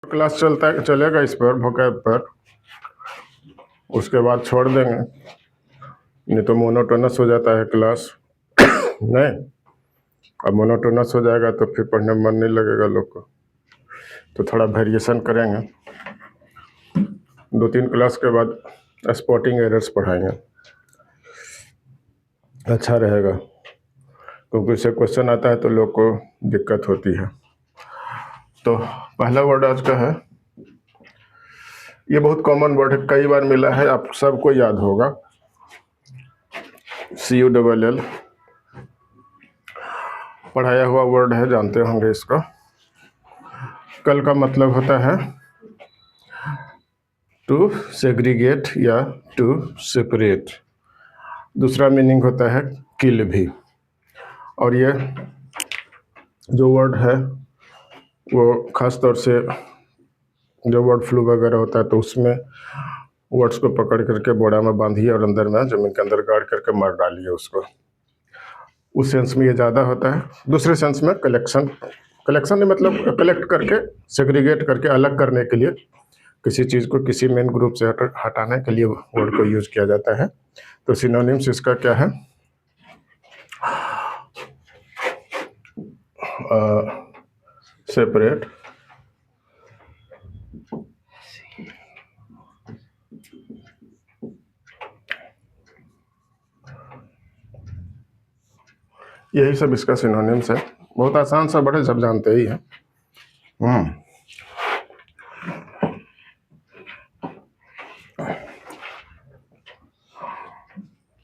Class चलेगा इस पर vocab पर, उसके बाद छोड़ देंगे, नहीं तो मोनोटोनस हो जाता है क्लास। नहीं, अब मोनोटोनस हो जाएगा तो फिर पढ़ने में मन नहीं लगेगा लोग को, तो थोड़ा वेरिएशन करेंगे। 2-3 क्लास के बाद स्पॉटिंग एरर्स पढ़ाएंगे, अच्छा रहेगा, क्योंकि इससे क्वेश्चन आता है तो लोग को दिक्कत होती है। तो पहला वर्ड आज का है, ये बहुत कॉमन वर्ड है, कई बार मिला है, आप सबको याद होगा, CULL, पढ़ाया हुआ वर्ड है, जानते होंगे इसका। कल का मतलब होता है टू सेग्रीगेट या टू सेपरेट, दूसरा मीनिंग होता है किल भी। और ये जो वर्ड है वो खास तौर से जो वर्ड फ्लू वगैरह होता है तो उसमें वर्ड्स को पकड़ करके बोरा में बांधिए और अंदर में जमीन के अंदर गाड़ करके मार डालिए उसको, उस सेंस में ये ज़्यादा होता है। दूसरे सेंस में कलेक्शन नहीं, मतलब कलेक्ट करके, सेग्रीगेट करके, अलग करने के लिए, किसी चीज़ को किसी मेन ग्रुप से हटाने के लिए वर्ड को यूज किया जाता है। तो सिनोनिम्स इसका क्या है? सेपरेट, यही सब इसका सिनोनिम्स है। बहुत आसान सा वर्ड है, सब जानते ही हैं।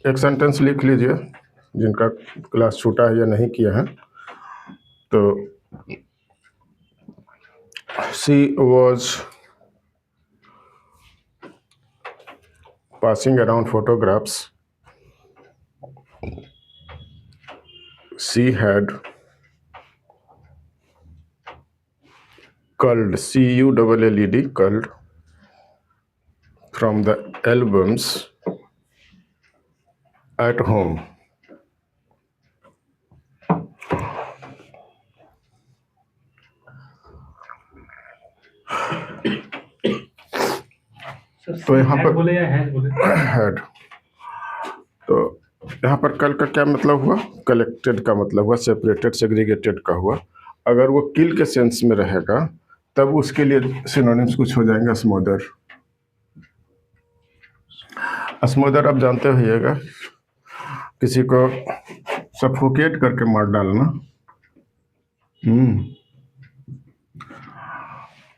एक सेंटेंस लिख लीजिए, जिनका क्लास छूटा है या नहीं किया है। तो she was passing around photographs. She had culled, CULLED, culled from the albums at home. तो यहाँ पर बोले या हैड बोले? हैड। तो यहाँ पर कल का क्या मतलब हुआ? कलेक्टेड का मतलब हुआ, सेपरेटेड, सेग्रीगेटेड का हुआ। अगर वो किल के सेंस में रहेगा तब उसके लिए सिनोनिम्स कुछ हो जाएंगे। स्मोदर, स्मोदर आप जानते होइएगा, किसी को सफोकेट करके मार डालना।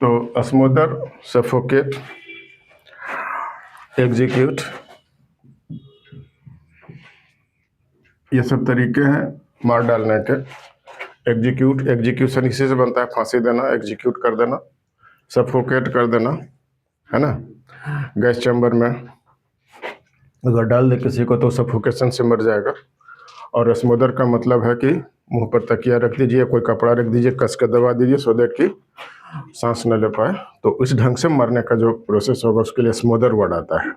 तो स्मोदर, सफोकेट, एग्जीक्यूट, ये सब तरीके हैं मार डालने के। एग्जीक्यूट, एग्जीक्यूशन इसी से बनता है, फांसी देना, एग्जीक्यूट कर देना, सफोकेट कर देना, है ना। गैस चैम्बर में अगर डाल दे किसी को तो सफोकेशन से मर जाएगा। और स्मोदर का मतलब है कि मुंह पर तकिया रख दीजिए, कोई कपड़ा रख दीजिए, कस के दबा दीजिए, सो दैट कि सांस न ले पाए। तो इस ढंग से मरने का जो प्रोसेस होगा उसके लिए स्मोदर वर्ड आता है।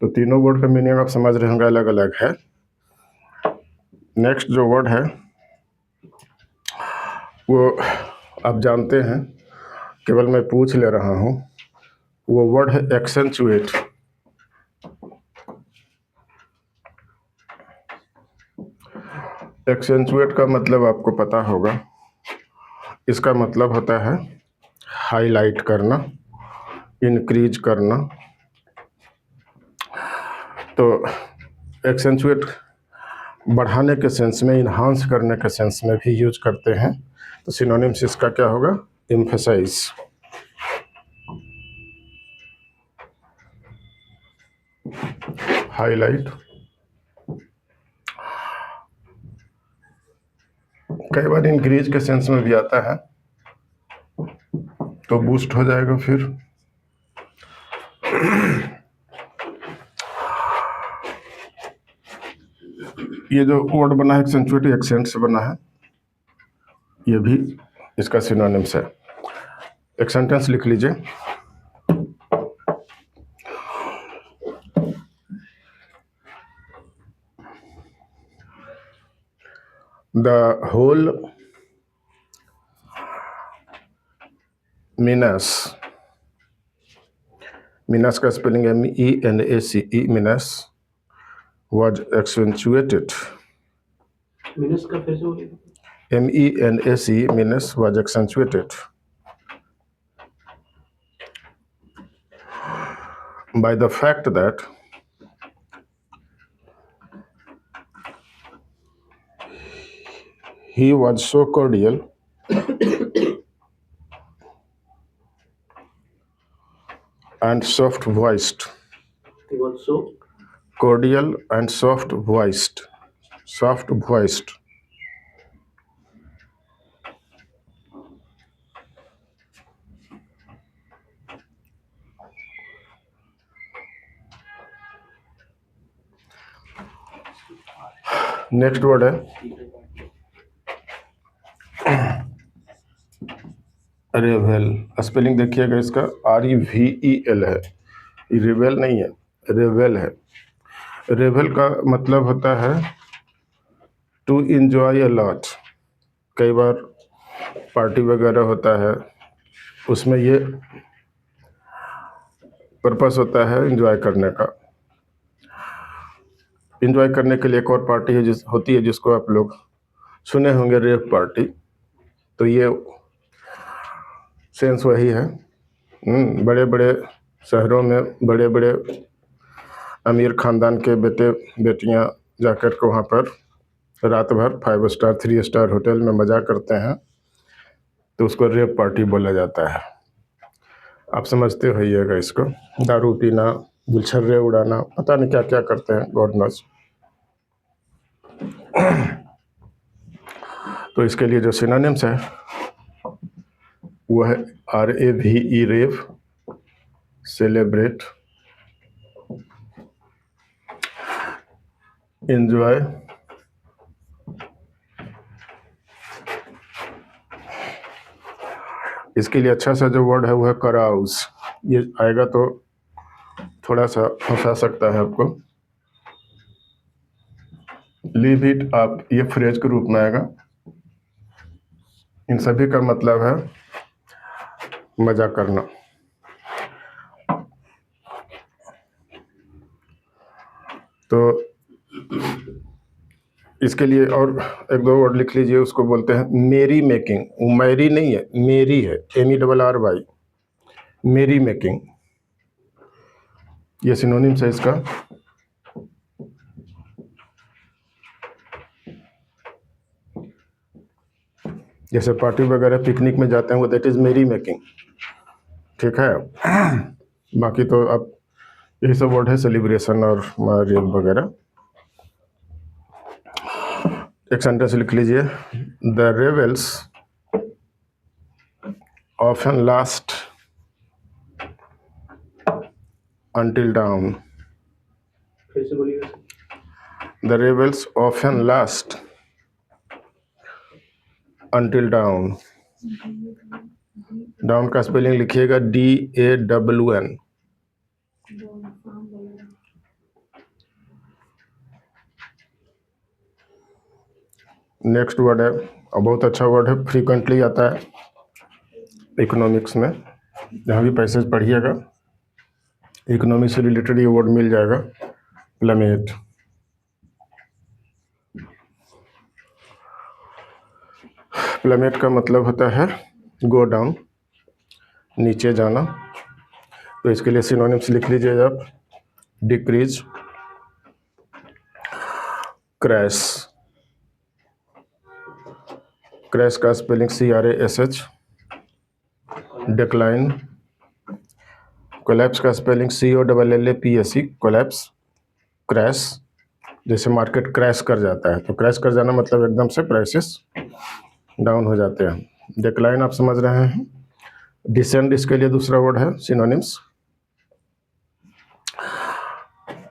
तो तीनों वर्ड का मीनिंग आप समझ रहे होंगे, अलग अलग है। नेक्स्ट जो वर्ड है वो आप जानते हैं, केवल मैं पूछ ले रहा हूँ। वो वर्ड है एक्सेंचुएट। एक्सेंचुएट का मतलब आपको पता होगा, इसका मतलब होता है हाईलाइट करना, इंक्रीज करना। तो एक्सेंचुएट बढ़ाने के सेंस में, इन्हांस करने के सेंस में भी यूज करते हैं। तो सिनोनिम्स इसका क्या होगा? Emphasise, highlight. कई बार इंक्रीज के सेंस में भी आता है, तो बूस्ट हो जाएगा। फिर ये जो वर्ड बना है एक्सेंचुएट, एक्सेंट से बना है, ये भी इसका सिनोनिम्स है। एक सेंटेंस लिख लीजिए, द होल मिनस, मिनस का spelling MENACE, minus was accentuated. Minus का फिर से बोलिए। MENACE, minus was accentuated by the fact that he was so cordial and soft voiced. He was so Cordial and soft voiced. Soft voiced. Next word है रेवेल। Spelling देखिएगा इसका REVEL है, रिवेल नहीं है, रेवेल है। रेवेल का मतलब होता है टू इंजॉय अ लॉट। कई बार पार्टी वगैरह होता है, उसमें ये पर्पस होता है इंजॉय करने का। इंजॉय करने के लिए एक और पार्टी है होती है जिसको आप लोग सुने होंगे, रेव पार्टी। तो ये सेंस वही है। बड़े बड़े शहरों में बड़े बड़े अमीर खानदान के बेटे बेटियां जाकर के वहाँ पर रात भर 5 स्टार 3 स्टार होटल में मज़ा करते हैं, तो उसको रेव पार्टी बोला जाता है। आप समझते होइएगा इसको। दारू पीना, गुलछर्रे उड़ाना, पता नहीं क्या क्या करते हैं, गॉड नोज। तो इसके लिए जो सिनोनिम्स है वो है RAVE, रेव, सेलिब्रेट, एंजॉय, इसके लिए अच्छा सा जो वर्ड है वो है कराउस। ये आएगा तो थोड़ा सा फंसा सकता है आपको। लीव इट, आप ये फ्रेज के रूप में आएगा। इन सभी का मतलब है मजा करना। तो इसके लिए और एक दो वर्ड लिख लीजिए, उसको बोलते हैं मेरी मेकिंग। वो मैरी नहीं है, मेरी है, MERRY, मेरी मेकिंग। ये सिनोनिम्स है इसका। जैसे पार्टी वगैरह पिकनिक में जाते हैं वो दैट इज मेरी मेकिंग, ठीक है। बाकी तो अब यही सब वर्ड है, सेलिब्रेशन और रेव वगैरह। एक सेंटेंस लिख लीजिए, the reveals often last until dawn. फिर से बोलिएगा। The revels often last until dawn. Down का स्पेलिंग लिखिएगा DAWN। नेक्स्ट वर्ड है, और बहुत अच्छा वर्ड है, फ्रीक्वेंटली आता है इकोनॉमिक्स में। जहाँ भी पैसेज पढ़िएगा इकोनॉमिक्स से रिलेटेड ये वर्ड मिल जाएगा, प्लमेट। प्लमेट का मतलब होता है गो डाउन, नीचे जाना। तो इसके लिए सिनोनिम्स लिख लीजिए आप, डिक्रीज, क्रैश। क्रैश का स्पेलिंग CRASH, डिक्लाइन। कोलैप्स का स्पेलिंग COLLAPSE, कोलैप्स, क्रैश। जैसे मार्केट क्रैश कर जाता है, तो क्रैश कर जाना मतलब एकदम से प्राइसेस डाउन हो जाते हैं। डिक्लाइन आप समझ रहे हैं। डिसेंड इसके लिए दूसरा वर्ड है सिनोनिम्स।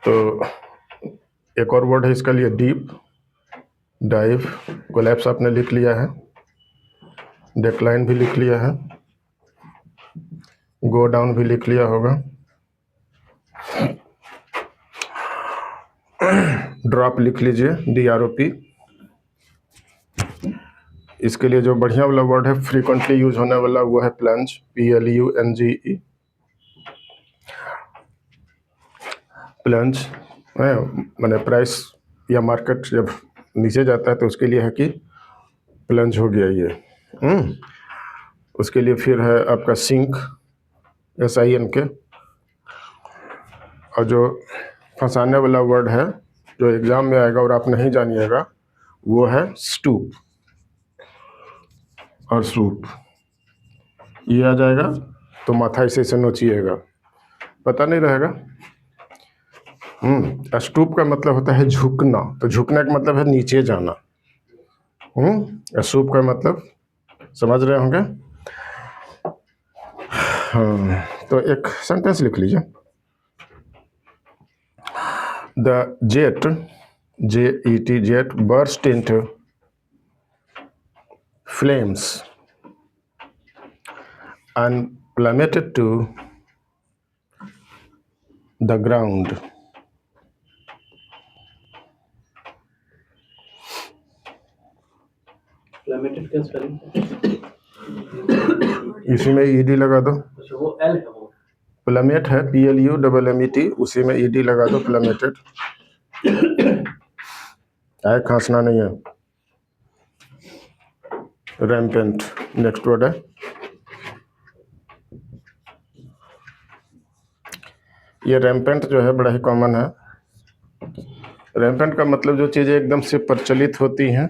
तो एक और वर्ड है इसके लिए डीप, डाइव। कोलैप्स आपने लिख लिया है, डिक्लाइन भी लिख लिया है, गो डाउन भी लिख लिया होगा। ड्रॉप लिख लीजिए, DROP। इसके लिए जो बढ़िया वाला वर्ड है फ्रीक्वेंटली यूज होने वाला वो है प्लंज, PLUNGE। प्लंज है मैंने प्राइस या मार्केट जब नीचे जाता है तो उसके लिए है कि प्लंज हो गया ये। उसके लिए फिर है आपका सिंक, SINK। और जो फंसाने वाला वर्ड है जो एग्जाम में आएगा और आप नहीं जानिएगा वो है स्टूप और सूप। ये आ जाएगा तो माथा ऐसे नोचिएगा, पता नहीं रहेगा। स्टूप का मतलब होता है झुकना, तो झुकने का मतलब है नीचे जाना। सूप का मतलब समझ रहे होंगे। हाँ, तो एक सेंटेंस लिख लीजिए। The jet, JET, jet burst into flames and plummeted to the ground. प्लेमेटेड क्या स्पेलिंग? इसी में ED लगा दो। अच्छा वो एल है वो। प्लमेट है PLUMMET, उसी में ED लगा दो, प्लमेटेड। आए खांसना नहीं है। रैम्पेंट नेक्स्ट वर्ड है। ये रैम्पेंट जो है बड़ा ही कॉमन है। रैम्पेंट का मतलब जो चीज़ें एकदम से प्रचलित होती हैं,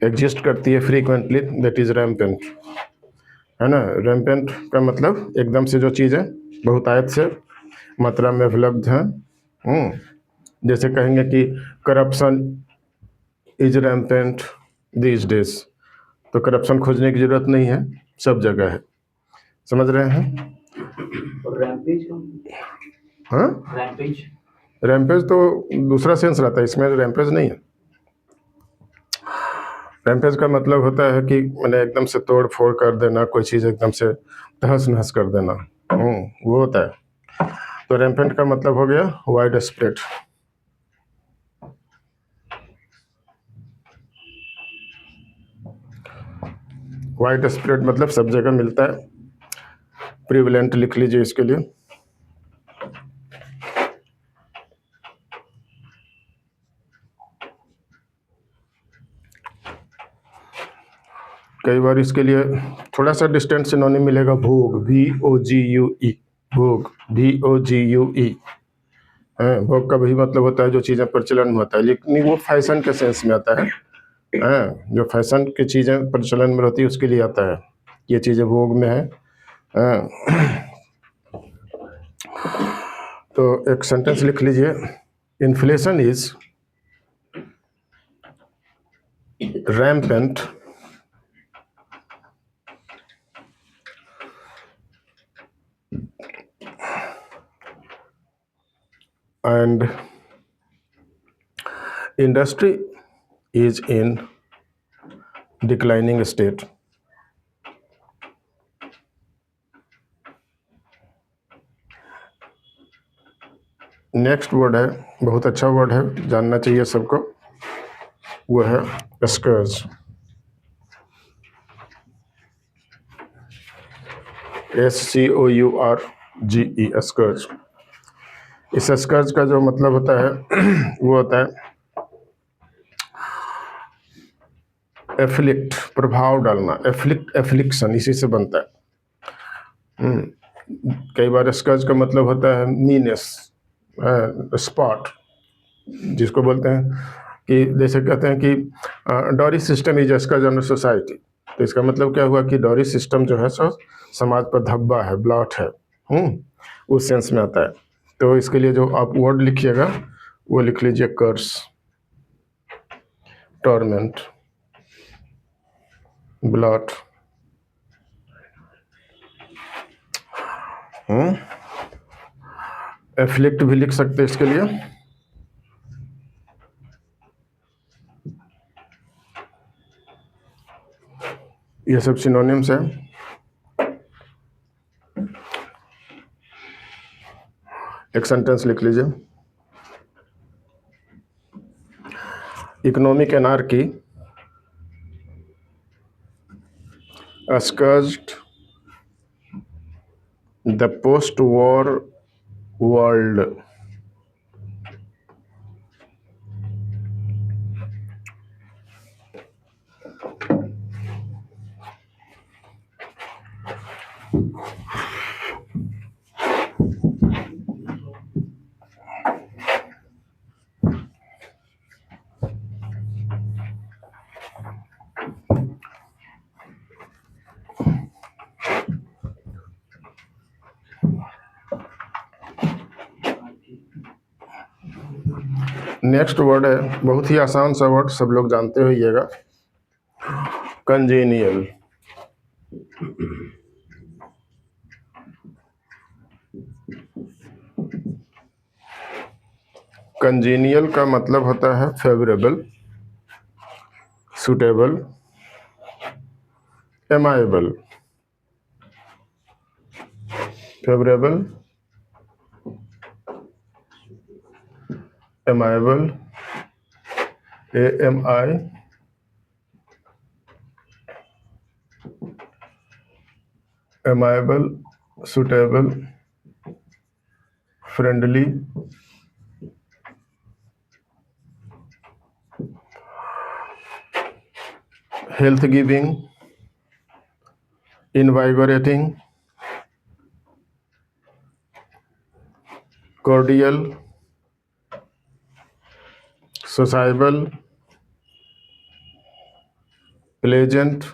एग्जिस्ट करती है फ्रीक्वेंटली, दैट इज रैम्पेंट, है ना। रैम्पेंट का मतलब एकदम से जो चीज़ें बहुतायत से मात्रा में उपलब्ध हैं। जैसे कहेंगे कि corruption is rampant these days, तो करप्शन खोजने की जरूरत नहीं है, सब जगह है। समझ रहे हैं। और रैम्पेज हाँ, रैम्पेज रैम्पेज तो दूसरा सेंस रहता है, इसमें रैम्पेज नहीं है। रैम्पेज का मतलब होता है कि मैंने एकदम से तोड़ फोड़ कर देना, कोई चीज़ एकदम से तहस नहस कर देना, वो होता है। तो रैम्पेंट का मतलब हो गया वाइड स्प्रेड। वाइड स्प्रेड मतलब सब जगह मिलता है। प्रिवलेंट लिख लीजिए इसके लिए। कई बार इसके लिए थोड़ा सा डिस्टेंस सिनोनिम मिलेगा, भोग, VOGUE, भोग, VOGUE। भोग का भी मतलब होता है जो चीज़ें प्रचलन में होता है, लेकिन वो फैशन के सेंस में आता है। जो फैशन की चीज़ें प्रचलन में रहती है उसके लिए आता है, ये चीज़ें भोग में है। तो एक सेंटेंस लिख लीजिए। Inflation is rampant and industry is in declining state. Next word है, बहुत अच्छा वर्ड है, जानना चाहिए सबको, वो है स्कर्ज, SCOURGE, स्कर्ज। इस स्कर्ज का जो मतलब होता है वो होता है एफ्लिक्ट, प्रभाव डालना, एफ्लिक्ट, एफ्लिक्शन, इसी से बनता है। कई बार स्कर्ज का मतलब होता है मीनेस, स्पॉट, जिसको बोलते हैं कि जैसे कहते हैं कि dowry system is scourge on society, तो इसका मतलब क्या हुआ कि डॉरी सिस्टम जो है सो समाज पर धब्बा है, ब्लॉट है, उस सेंस में आता है। तो इसके लिए जो आप वर्ड लिखिएगा वो लिख लीजिए कर्स, टॉर्मेंट, ब्लॉट। एफ्लिक्ट भी लिख सकते हैं इसके लिए। ये सब सिनोनिम्स है। एक सेंटेंस लिख लीजिए। Economic anarchy scourged the post-war world. Next word है, बहुत ही आसान सा वर्ड, सब लोग जानते होइएगा, कंजेनियल। कंजेनियल का मतलब होता है favourable, suitable, amiable. Favourable, amiable, AMI, amiable, suitable, friendly, health giving, invigorating, cordial, sociable, pleasant,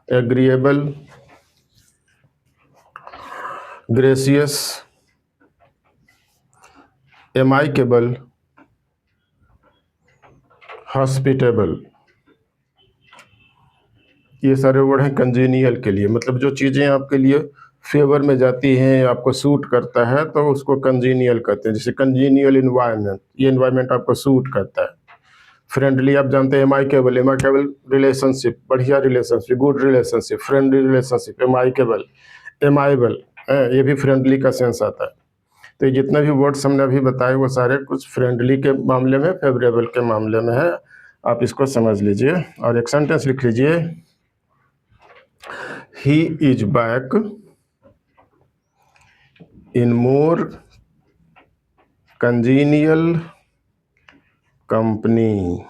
agreeable, gracious, amicable, hospitable। ये सारे वर्ड हैं कंजेनियल के लिए, मतलब जो चीज़ें आपके लिए फेवर में जाती हैं, आपको सूट करता है, तो उसको कंजेनियल कहते हैं। जैसे कंजेनियल इन्वायरमेंट, ये इन्वायरमेंट आपको सूट करता है। फ्रेंडली आप जानते हैं, एमाइकेबल, एमाइकेबल रिलेशनशिप, बढ़िया relationship, good relationship, friendly relationship, amicable, amiable, ये भी फ्रेंडली का सेंस आता है। तो ये जितने भी वर्ड्स हमने अभी बताए वो सारे कुछ फ्रेंडली के मामले में, फेवरेबल के मामले में है। आप इसको समझ लीजिए और एक सेंटेंस लिख लीजिए, he is back in more congenial company.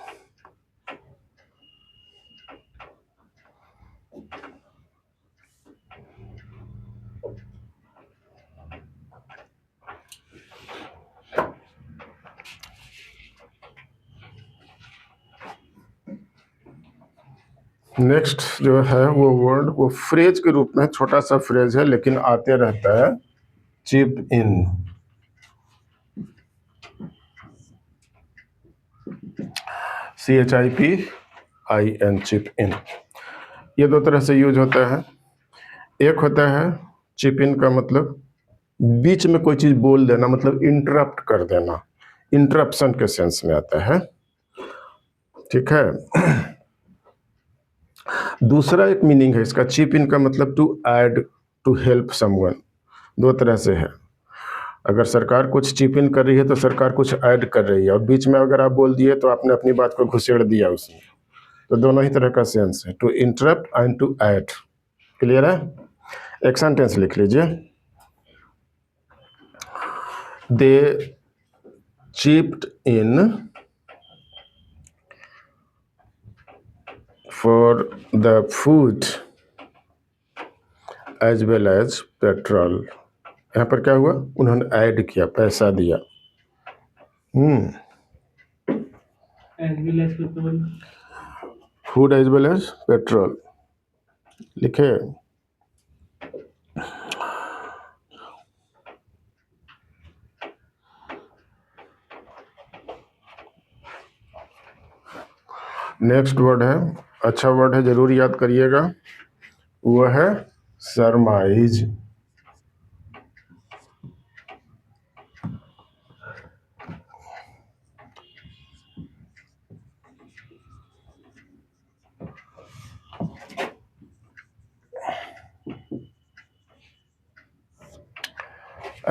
Next जो है वो वर्ड, वो फ्रेज के रूप में, छोटा सा फ्रेज है लेकिन आते रहता है, चिप इन। CHIPIN, चिप इन। ये दो तरह से यूज होता है। एक होता है चिप इन का मतलब बीच में कोई चीज बोल देना, मतलब इंटरप्ट कर देना, इंटरप्शन के सेंस में आता है, ठीक है। दूसरा एक मीनिंग है इसका, चिप इन का मतलब to add, to help someone. दो तरह से है। अगर सरकार कुछ चिप इन कर रही है तो सरकार कुछ ऐड कर रही है, और बीच में अगर आप बोल दिए तो आपने अपनी बात को घुसेड़ दिया उसमें। तो दोनों ही तरह का सेंस है, to interrupt and to add. Clear है? एक सेंटेंस लिख लीजिए, they chipped in for the food as well as petrol. यहाँ पर क्या हुआ, उन्होंने ऐड किया, पैसा दिया। As well as people. Food as well as petrol लिखे। नेक्स्ट वर्ड है, अच्छा वर्ड है, जरूर याद करिएगा, वो है सरमाइज।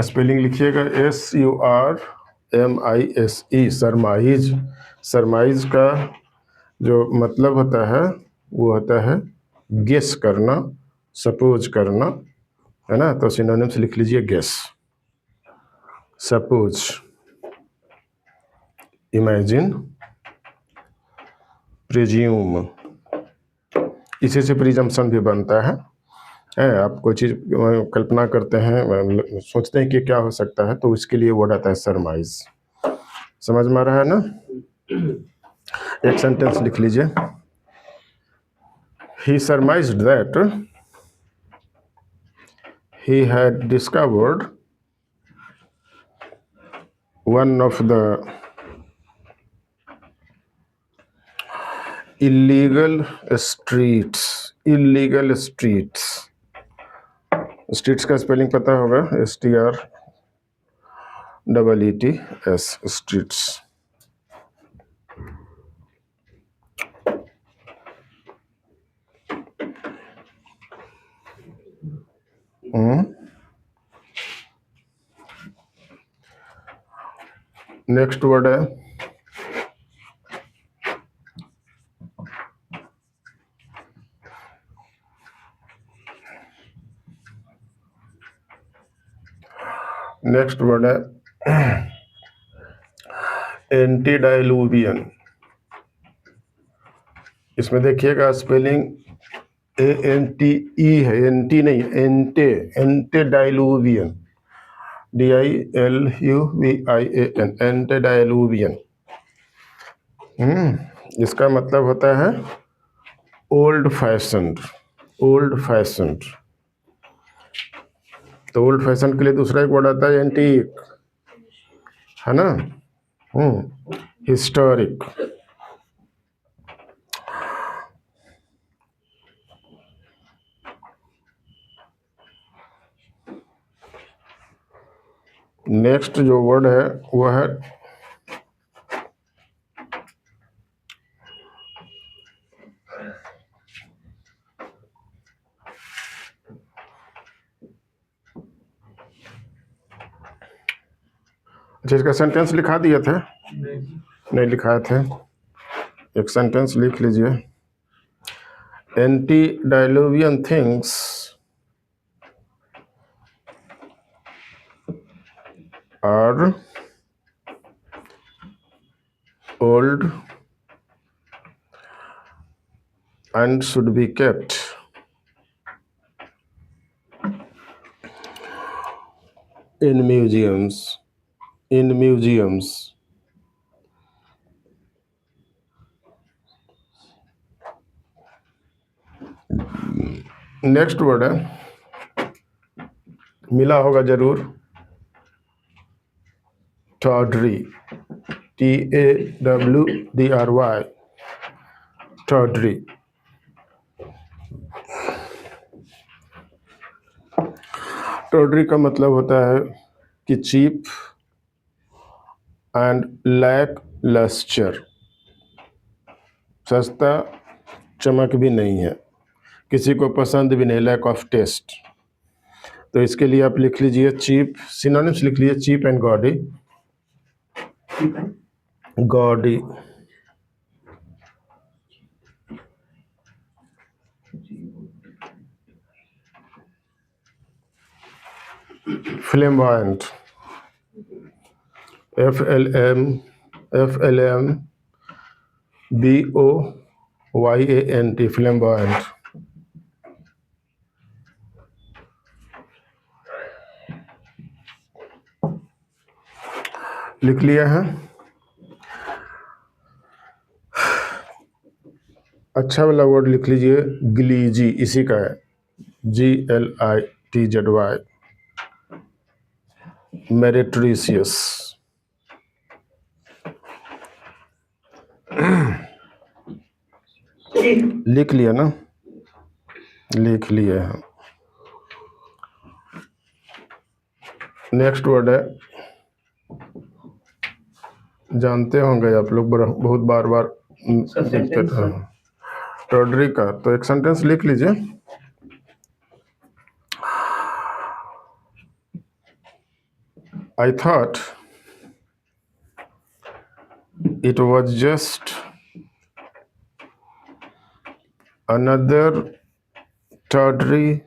स्पेलिंग लिखिएगा, SURMISE, सरमाइज। सरमाइज का जो मतलब होता है वो होता है गेस करना, सपोज करना, है ना। तो सिनोनिम्स लिख लीजिए गेस, सपोज, इमेजिन, प्रिज्यूम। इसी से प्रिजम्पशन भी बनता है। आप कोई चीज़ कल्पना करते हैं, सोचते हैं कि क्या हो सकता है, तो इसके लिए वर्ड आता है सरमाइज। समझ में आ रहा है ना। एक सेंटेंस लिख लीजिए, he surmised that he had discovered one of the illegal streets का स्पेलिंग पता होगा, STREETS, streets। नेक्स्ट वर्ड है एंटीडाइलूवियन। इसमें देखिएगा स्पेलिंग ANTE है, एंटी नहीं, एंटेडाइलूवियन, DILUVIAN, एंटेडाइलूवियन। इसका मतलब होता है ओल्ड फैशन्ड। तो ओल्ड फैशन के लिए दूसरा एक वर्ड आता है एंटीक, है ना। हिस्टोरिक। नेक्स्ट जो वर्ड है वह है जिसका सेंटेंस लिखा दिए थे, नहीं लिखाए थे। एक सेंटेंस लिख लीजिए, antediluvian things are old and should be kept in museums. Next word है, मिला होगा जरूर, tawdry, TAWDRY, tawdry। tawdry का मतलब होता है कि चीप एंड लैक लस्टर, सस्ता, चमक भी नहीं है, किसी को पसंद भी नहीं, लैक ऑफ टेस्ट। तो इसके लिए आप लिख लीजिए चीप, सिनोनिम्स लिख लीजिए चीप एंड गॉडी। फ्लेम्बॉयंट, FLMBOYANT, फ्लेम्बॉयंट। लिख लिया है। अच्छा वाला वर्ड लिख लीजिए ग्लीजी, इसी का है, GLITZY, मेरिट्रीशियस। लिख लिया ना, लिख लिए हैं। नेक्स्ट वर्ड है, जानते होंगे आप लोग, बहुत बार देखते हैं, टॉडरी का। तो एक सेंटेंस लिख लीजिए, I thought it was just another tawdry,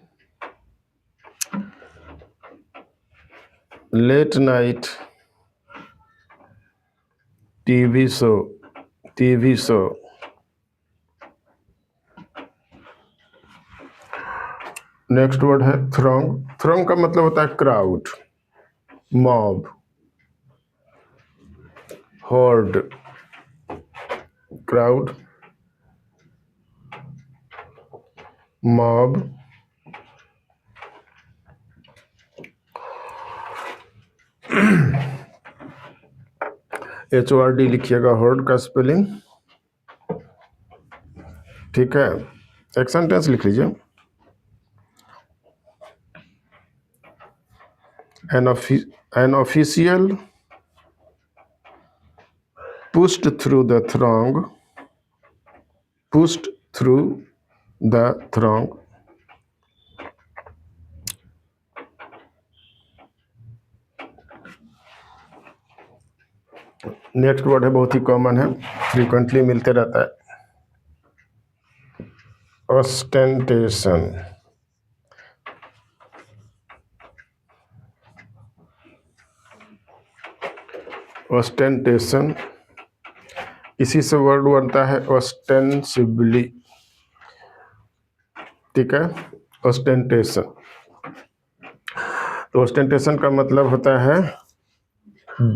late night TV show. Next word है throng का मतलब होता है crowd, mob, horde, crowd, mob, HORD लिखिएगा, हॉर्ड का स्पेलिंग। ठीक है, एक सेंटेंस लिख लीजिए। An official pushed through the throng. Next word है, बहुत ही कॉमन है, फ्रीक्वेंटली मिलते रहता है, ऑस्टेंटेशन। ऑस्टेंटेशन इसी से वर्ड बनता है ऑस्टेंसिबली। ठीक है, ऑस्टेंटेशन। तो ऑस्टेंटेशन का मतलब होता है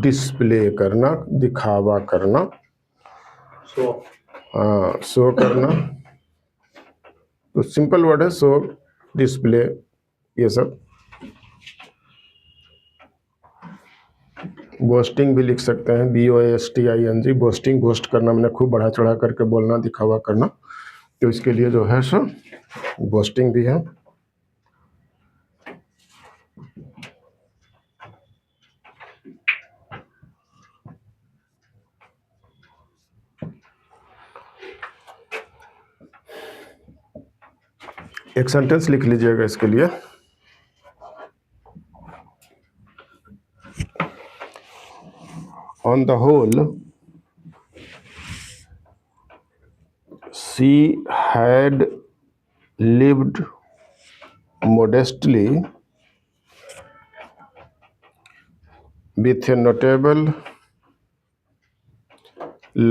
डिस्प्ले करना, दिखावा करना, शो करना। तो सिंपल वर्ड है शो, डिस्प्ले, ये सब। बोस्टिंग भी लिख सकते हैं, BOASTING, बोस्टिंग, बोस्ट करना मैंने खूब बढ़ा चढ़ा करके बोलना, दिखावा करना। तो इसके लिए जो है सो बोस्टिंग भी है। एक सेंटेंस लिख लीजिएगा इसके लिए। On the whole, she had lived modestly with a notable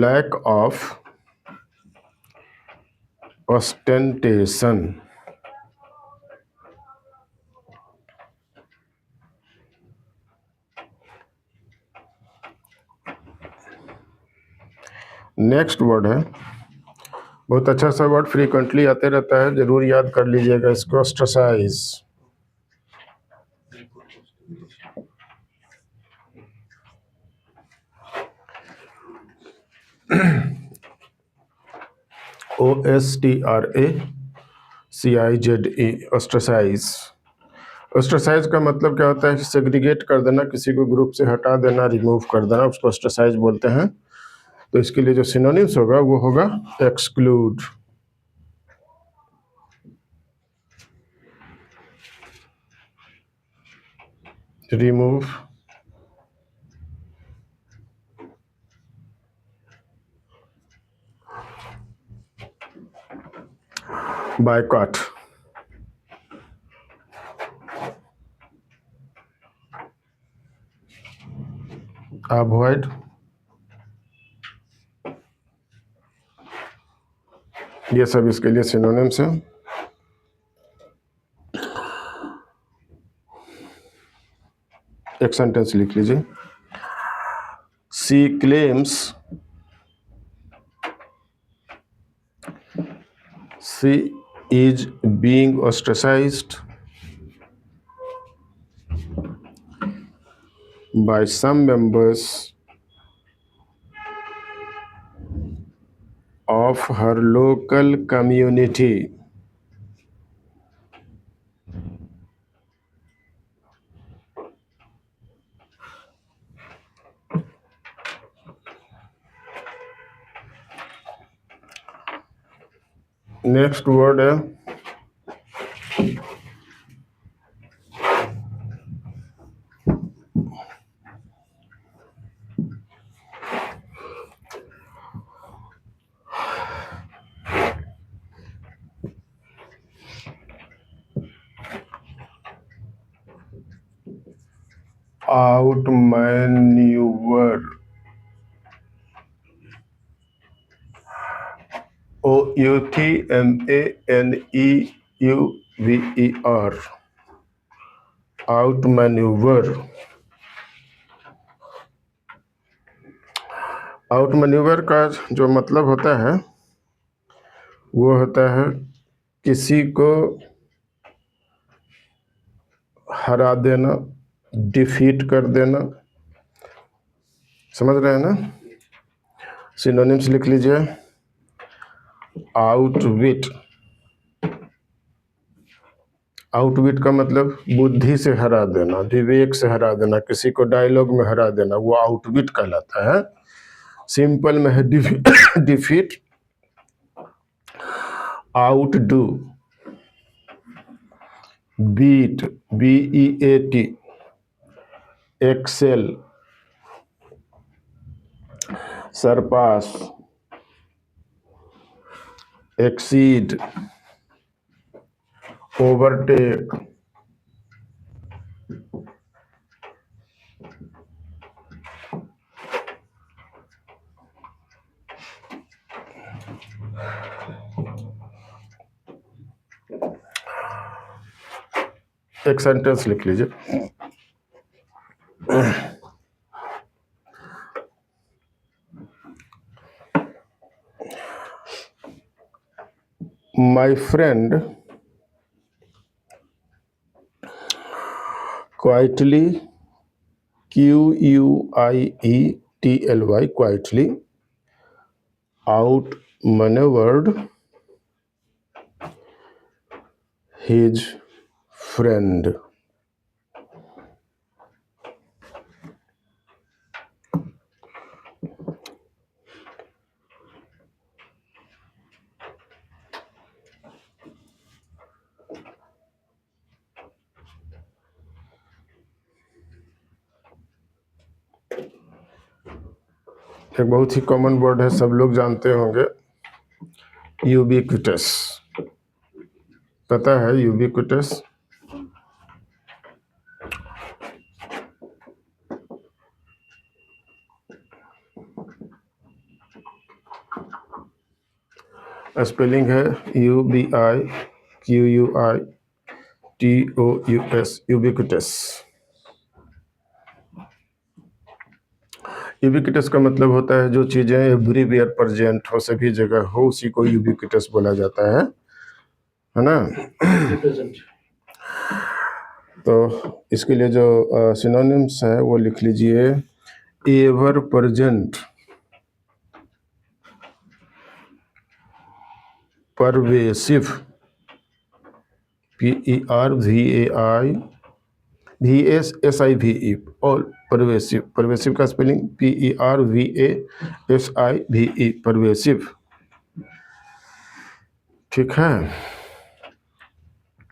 lack of ostentation. Next word है, बहुत अच्छा सा वर्ड, फ्रीक्वेंटली आते रहता है, जरूर याद कर लीजिएगा इसको, ऑस्ट्रासाइज। OSTRACIZE, ostracise. ऑस्ट्रासाइज का मतलब क्या होता है? सेग्रीगेट कर देना, किसी को ग्रुप से हटा देना, रिमूव कर देना, उसको ऑस्ट्रासाइज बोलते हैं। तो इसके लिए जो सिनोनिम्स होगा वो होगा एक्सक्लूड, रिमूव, बायकॉट, अवॉइड, ये सब इसके लिए सिनोनिम्स हैं। एक सेंटेंस लिख लीजिए। She claims she is being ostracized by some members of her local community. Next word है outmanoeuvre, OUTMANEUVER, outmanoeuvre. Outmanoeuvre का जो मतलब होता है वो होता है किसी को हरा देना, डिफीट कर देना। समझ रहे हैं ना? सिनोनिम्स लिख लीजिए। आउटविट, आउटविट का मतलब बुद्धि से हरा देना, विवेक से हरा देना, किसी को डायलॉग में हरा देना, वो आउटविट कहलाता है। सिंपल में है defeat. Outdo, beat, BEAT, excel, surpass, exceed, overtake, एक सेंटेंस लिख लीजिए। My friend quietly, QUIETLY, quietly outmaneuvered his friend. एक बहुत ही कॉमन वर्ड है, सब लोग जानते होंगे, यूबिक्विटस। पता है यूबिक्विटस? स्पेलिंग है UBIQUITOUS, यूबिक्विटस। यूबिक्विटस का मतलब होता है जो चीज़ें एवरीवेयर प्रेजेंट हो, सभी जगह हो, उसी को यूबिक्विटस बोला जाता है ना? तो इसके लिए जो सिनोनिम्स है वो लिख लीजिए। एवर प्रेजेंट, परवेसिव, PERVAIVASSIVE, और परवेसिव, परवेसिव का स्पेलिंग PERVASIVE, परवेसिव। ठीक है।